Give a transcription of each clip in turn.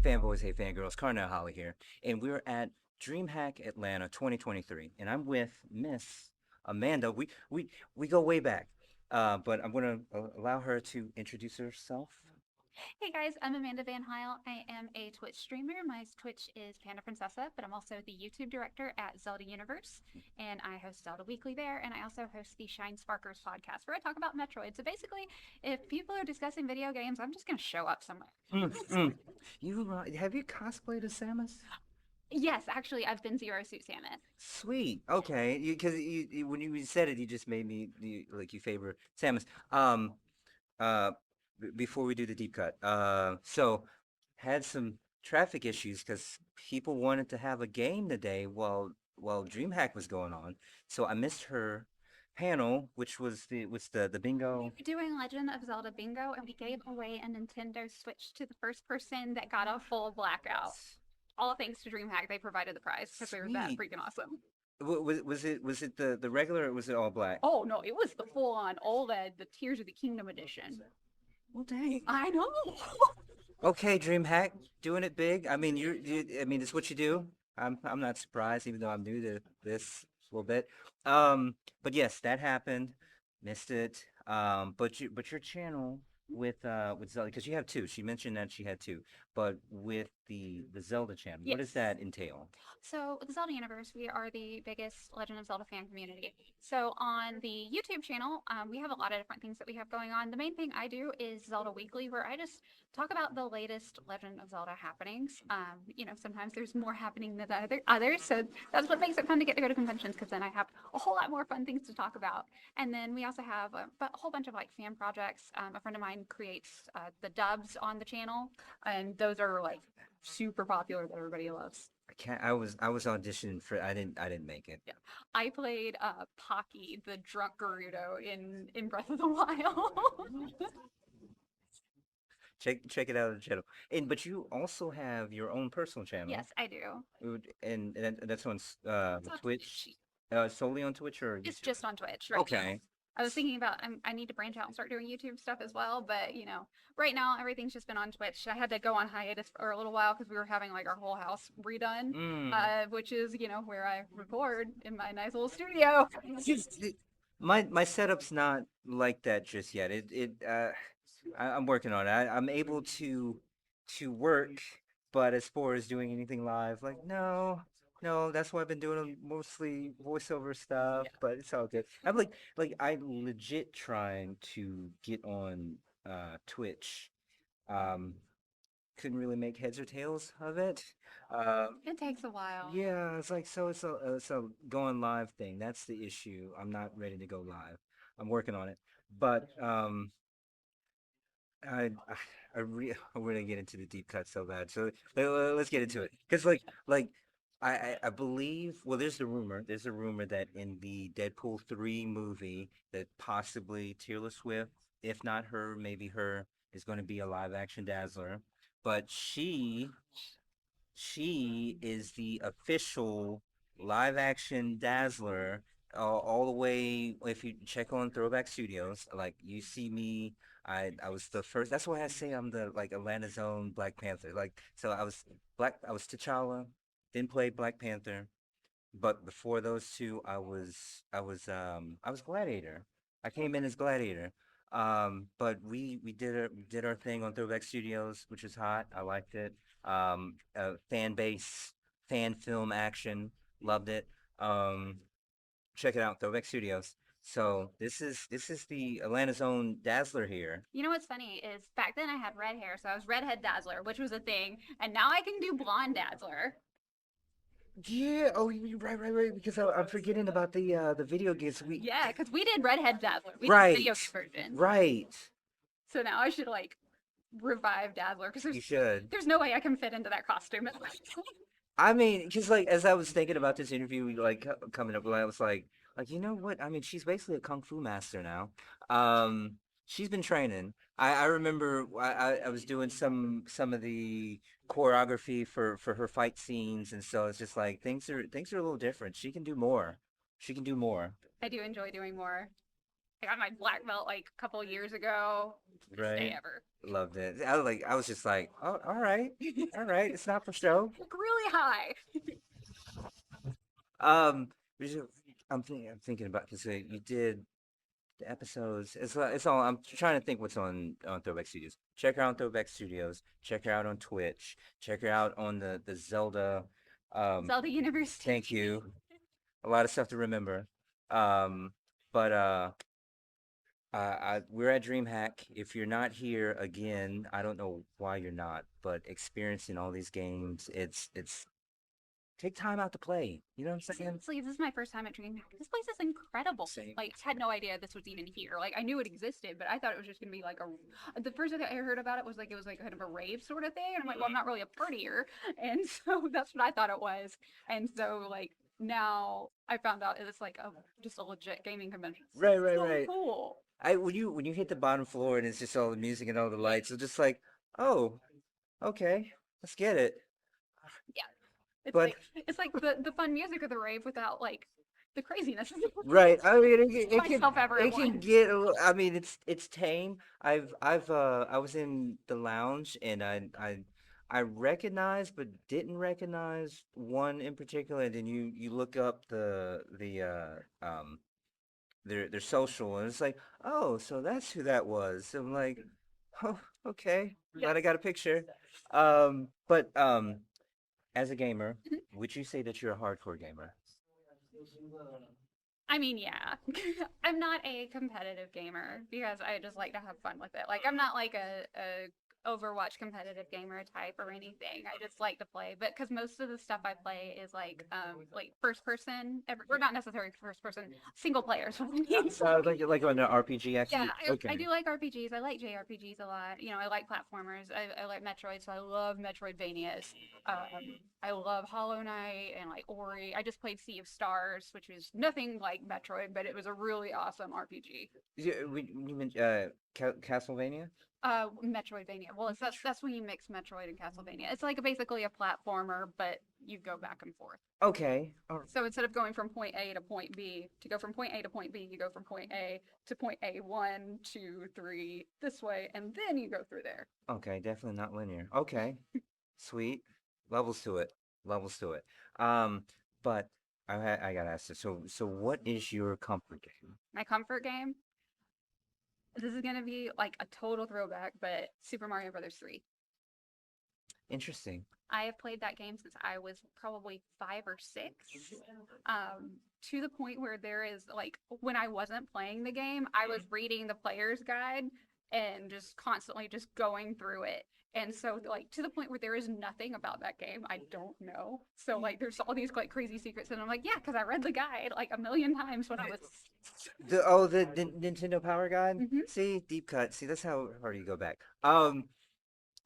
fanboys, hey fangirls, Carnell Holley here, and we're at DreamHack Atlanta 2023, and I'm with Miss Amanda. We go way back, but I'm gonna allow her to introduce herself. Hey guys, I'm Amanda VanHiel. I am a Twitch streamer. My Twitch is Panda Princessa, but I'm also the YouTube director at Zelda Universe, and I host Zelda Weekly there, and I also host the Shine Sparkers podcast where I talk about Metroid. So basically, if people are discussing video games, I'm just gonna show up somewhere. Mm, mm. Have you cosplayed as Samus? Yes, actually, I've been Zero Suit Samus. Sweet. Okay, because when you said it, you just made me like you favor Samus. Uh, before we do the deep cut, so had some traffic issues because people wanted to have a game today while DreamHack was going on. So I missed her panel, which was the We bingo. were doing Legend of Zelda Bingo, and we gave away a Nintendo Switch to the first person that got a full blackout. All thanks to DreamHack, they provided the prize because they were that Sweet. freaking awesome. Was it the regular or was it all black? Oh no, it was the full on OLED, the Tears of the Kingdom edition. Well, dang. I know. Okay, DreamHack, doing it big. I mean, I mean, it's what you do. I'm not surprised, even though I'm new to this a little bit. But yes, that happened. Missed it. But your channel with Zelda, because you have two. She mentioned that she had two, but with the Zelda channel, what does Yes. that entail? So, with the Zelda universe, we are the biggest Legend of Zelda fan community. So, on the YouTube channel, we have a lot of different things that we have going on. The main thing I do is Zelda Weekly, where I just talk about the latest Legend of Zelda happenings. Sometimes there's more happening than others, so that's what makes it fun to get to go to conventions because then I have a whole lot more fun things to talk about. And then we also have a whole bunch of like fan projects. A friend of mine creates the dubs on the channel, and those are like super popular that everybody loves. I can't. I was auditioning for. I didn't make it. Yeah, I played Pocky, the drunk Gerudo in Breath of the Wild. Check it out on the channel. And but you also have your own personal channel. Yes, I do. That's on It's on Twitch, Twitch. solely on Twitch or It's YouTube? just on Twitch right now. Okay. I was thinking about I need to branch out and start doing YouTube stuff as well, but right now everything's just been on Twitch. I had to go on hiatus for a little while because we were having like our whole house redone, Mm. which is where I record in my nice little studio. My setup's not like that just yet. I'm working on it. I'm able to work, but as far as doing anything live, like no, that's why I've been doing mostly voiceover stuff, Yeah. but it's all good. I'm like I legit trying to get on Twitch. Um couldn't really make heads or tails of it. It takes a while. Yeah, it's like so it's a going live thing. That's the issue. I'm not ready to go live. I'm working on it. But I I want to get into the deep cut so bad. So let's get into it. Because like I believe well there's a rumor that in the Deadpool 3 movie that possibly Taylor Swift, if not her, maybe her, is going to be a live action Dazzler. But she is the official live action Dazzler, all the way. If you check on Throwback Studios, like you see me, I was the first. That's why I say I'm the like Atlanta's own Black Panther. Like so, I was T'Challa, then played Black Panther, but before those two, I was Gladiator. I came in as Gladiator. But we did our thing on Throwback Studios, which is hot. I liked it. Fan base, fan film action, loved it. Um, check it out, Throwback Studios. So this is the Atlanta's own Dazzler here. You know what's funny is back then I had red hair, so I was redhead Dazzler, which was a thing, and now I can do blonde Dazzler. Yeah. Oh, right. Because I'm forgetting about the video games. Yeah, because we did redhead Dazzler. We did the Right, video game version. right. So now I should like revive Dazzler because You should. there's no way I can fit into that costume. I mean, because like as I was thinking about this interview, like coming up, I was like you know what? I mean, she's basically a kung fu master now. Um, she's been training. I remember I was doing some of the choreography for her fight scenes, and so it's just like things are a little different. She can do more. She can do more. I do enjoy doing more. I got my black belt like a couple years ago. Best day Right. ever. Loved it. I was just like, oh, all right, all right. It's not for show. Like really high. Um, I'm thinking about because you did the episodes. It's all. I'm trying to think what's on Throwback Studios. Check her out on Throwback Studios. Check her out on Twitch. Check her out on the Zelda. Zelda University. Thank you. A lot of stuff to remember. Um, but we're at DreamHack. If you're not here again, I don't know why you're not, but experiencing all these games, it's take time out to play. You know what I'm saying? Seriously, this is my first time at DreamHack. This place is incredible. Same. Like, I had no idea this was even here. Like, I knew it existed, but I thought it was just gonna be like a. The first thing I heard about it was like kind of a rave sort of thing, and I'm like, well, I'm not really a partier, and so that's what I thought it was. And so like now I found out it's like a just a legit gaming convention. Right, right, So right. cool. I when you hit the bottom floor and it's just all the music and all the lights, it's just like, oh, okay, let's get it. Yeah, it's But like the fun music of the rave without like the craziness. right, I mean, Myself ever at it can once. get. I mean, it's tame. I was in the lounge and I recognized but didn't recognize one in particular. And then you look up their social and it's like, oh, so that's who that was. I'm like, oh, okay, Yes. glad I got a picture. But as a gamer, would you say that you're a hardcore gamer? I mean, yeah. I'm not a competitive gamer because I just like to have fun with it. Like, I'm not like a Overwatch competitive gamer type or anything. I just like to play, but because most of the stuff I play is like first person, or not necessarily first person, single player is what I mean. So, Like on an RPG yeah, action. I Okay. do like RPGs. I like JRPGs a lot. You know, I like platformers. I like Metroid, so I love Metroidvanias. I love Hollow Knight and like Ori. I just played Sea of Stars, which was nothing like Metroid, but it was a really awesome RPG. Yeah, we mentioned Castlevania. Metroidvania. Well, that's when you mix Metroid and Castlevania. It's like basically a platformer, but you go back and forth. Okay. All So instead of going from point A to point B, to go from point A to point B, you go from point A to point A one, two, three, this way, and then you go through there. okay, definitely not linear. Okay. Sweet. Levels to it. Levels to it. Um, but I gotta ask this. So what is your comfort game? My comfort game. This is gonna be like a total throwback, but Super Mario Brothers 3. Interesting. I have played that game since I was probably 5 or 6. To the point where there is like when I wasn't playing the game, I was reading the player's guide and just constantly just going through it. And so like to the point where there is nothing about that game I don't know. So like there's all these like crazy secrets and I'm like, yeah, because I read the guide like a million times when I was. The Nintendo Power Guide. Mhm. See, deep cut. See, that's how hard you go back.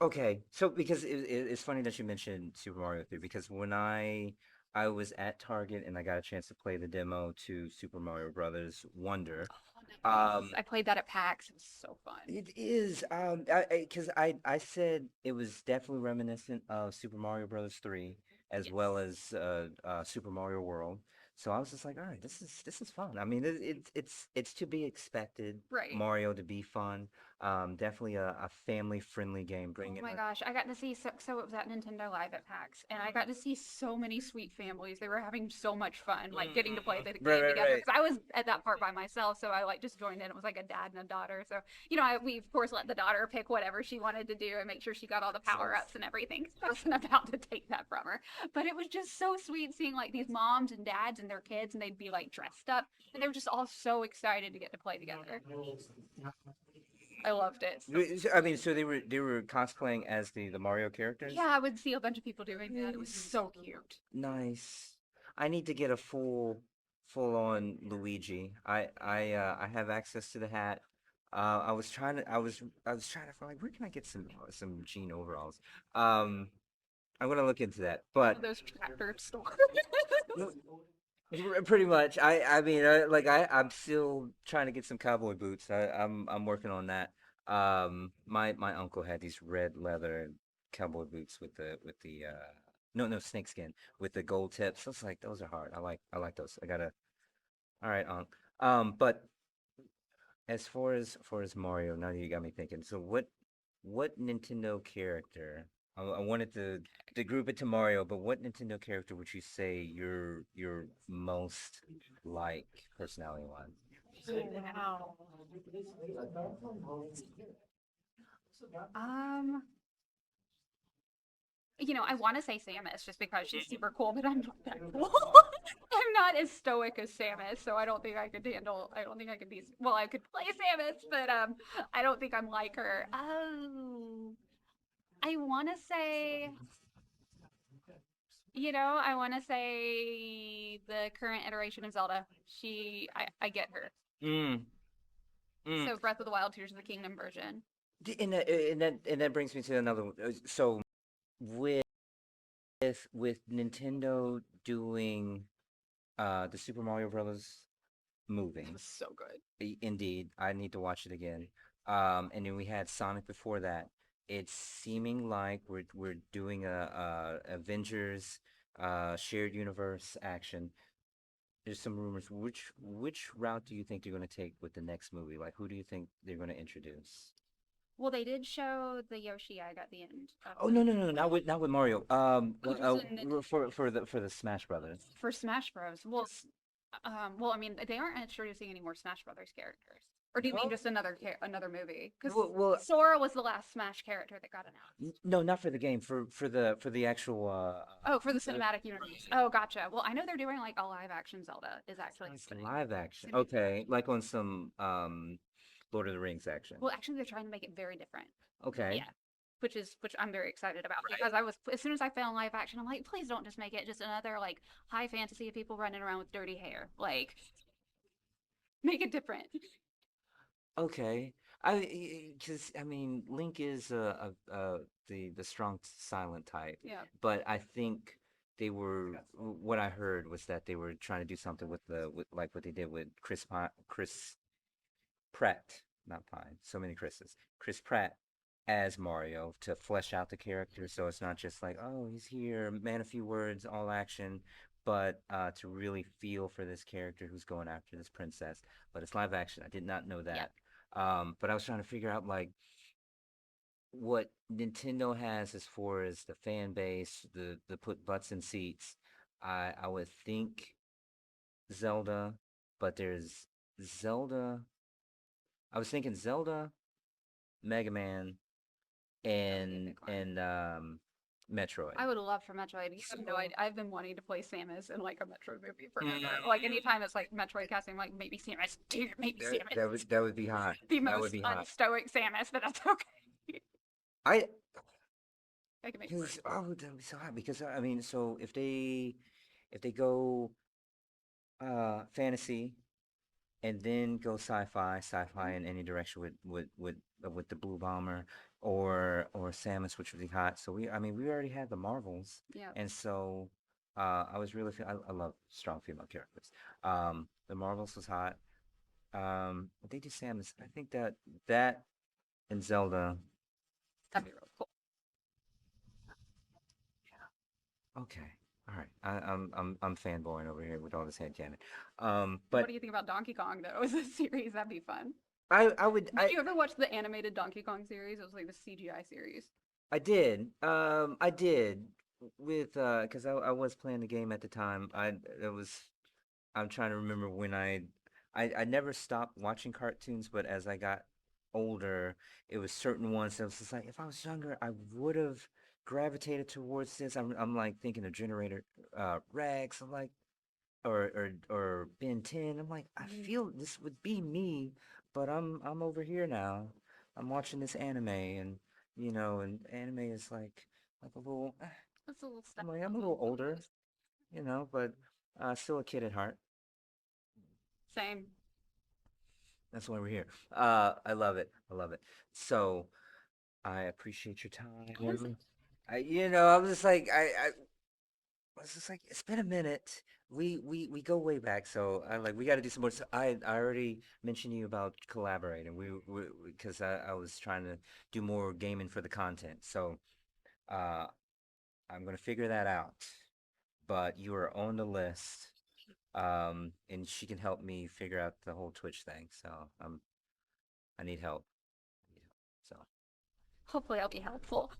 Okay, so because it's funny that you mentioned Super Mario 3 because when I was at Target and I got a chance to play the demo to Super Mario Brothers Wonder, Oh, nice. um, I played that at PAX. It was so fun. it is because I said it was definitely reminiscent of Super Mario Brothers 3 as well Yes. as Super Mario World. So I was just like, all right, this is fun. I mean, it's to be expected. Right. Mario to be fun. Definitely a family friendly game. Oh Bringing my gosh, I got to see so it was at Nintendo Live at PAX, and I got to see so many sweet families. They were having so much fun, like getting to play the right, game right, together. right. Because I was at that part by myself, so I like just joined in. It was like a dad and a daughter, so you know we of course let the daughter pick whatever she wanted to do and make sure she got all the power ups and everything. 'Cause I wasn't about to take that from her, but it was just so sweet seeing like these moms and dads and their kids, and they'd be like dressed up, and they were just all so excited to get to play together. I loved it. So I mean, so they were cosplaying as the Mario characters. yeah, I would see a bunch of people doing that. It was so cute. Nice. I need to get a full on Luigi. I have access to the hat. I was trying to find like where can I get some jean overalls. Um, I'm gonna look into that. But Those tractor stores. pretty much, I mean, I'm still trying to get some cowboy boots. I'm working on that. My uncle had these red leather cowboy boots with the no snakeskin with the gold tips. I was like, those are hard. I like those. I gotta. All right, Unc. But as far as Mario, now you got me thinking. So what Nintendo character? I wanted to group it to Mario, but what Nintendo character would you say you're most like personality wise? Wow. Um, I want to say Samus just because she's super cool, but I'm not that cool. I'm not as stoic as Samus, so I don't think I could handle. I don't think I could be. Well, I could play Samus, but I don't think I'm like her. Oh, I want to say. I want to say the current iteration of Zelda. I get her. Mm, mm. So Breath of the Wild, Tears of the Kingdom version. And that brings me to another one. So with with Nintendo doing the Super Mario Brothers movie, So good. indeed, I need to watch it again. And then we had Sonic before that. It's seeming like we're doing a Avengers shared universe action. There's some rumors. Which route do you think they're going to take with the next movie? Like, who do you think they're going to introduce? Well, they did show the Yoshi egg at the end of Oh the. no, no, no, not with Mario. Oh, there's a For the Smash Brothers. for Smash Bros. Well, I mean, they aren't introducing any more Smash Brothers characters. Or do you mean No. just another movie? Because Well, Sora was the last Smash character that got announced. no, not for the game. For the actual Oh, for the cinematic universe. Oh, gotcha. Well, I know they're doing like a live action Zelda is actually like happening. live action. It's gonna be very Okay, like on some Lord of the Rings action. well. Actually, they're trying to make it very different. Okay. Yeah, which I'm very excited about because I was as soon as I found live action, I'm like, please don't just make it just another like high fantasy of people running around with dirty hair. Like, make it different. Okay. Because I mean, Link is the strong silent type, Yeah. but I think what I heard was that they were trying to do something with like what they did with Chris Pratt, not Pine, so many Chris's. Chris Pratt as Mario to flesh out the character so it's not just like, oh, he's here, man, a few words, all action, but to really feel for this character who's going after this princess. But it's live action. I did not know Yep. that. But I was trying to figure out like what Nintendo has as far as the fan base, the put butts in seats. I would think Zelda, but there's Zelda. I was thinking Zelda, Mega Man, That would be a big and one. and Metroid. I would love for Metroid. You have no idea. I've been wanting to play Samus in like a Metroid movie forever. Mm, Like anytime it's like Metroid casting, I'm like maybe Samus, dear, maybe that Samus. would be hot. The That would most be hot. unstoic Samus, but that's okay. I I can make it work. because oh that would be so hot because I mean so if they go fantasy and then go sci-fi in any direction with the Blue Bomber or Samus, which would be hot. So I mean, we already had the Marvels, Yeah. and so I was really, I love strong female characters. The Marvels was hot. They do Samus. I think that and Zelda. That'd be really cool. Okay, all right. I'm fanboying over here with all this headcanon. What But do you think about Donkey Kong though as a series? That'd be fun. I would Did you ever watch the animated Donkey Kong series? It was like the CGI series. I did. I did with because I was playing the game at the time. It was I'm trying to remember when I never stopped watching cartoons, but as I got older, it was certain ones that was just like if I was younger, I would have gravitated towards this. I'm like thinking of Generator Rex. I'm like or Ben 10. I'm like I Mm-hmm. feel this would be me, but I'm over here now. I'm watching this anime and anime is like a little That's a little step I'm like I'm a above little some of older, those. but still a kid at heart. Same. That's why we're here. I love it. I love it. So I appreciate your Honestly, time. I was just like I was just like it's been a minute. We go way back, so I like we got to do some more. So I already mentioned to you about collaborating. We because I was trying to do more gaming for the content. So uh I'm gonna figure that out. But you are on the list. And she can help me figure out the whole Twitch thing. So I need help. So Hopefully, I'll be helpful.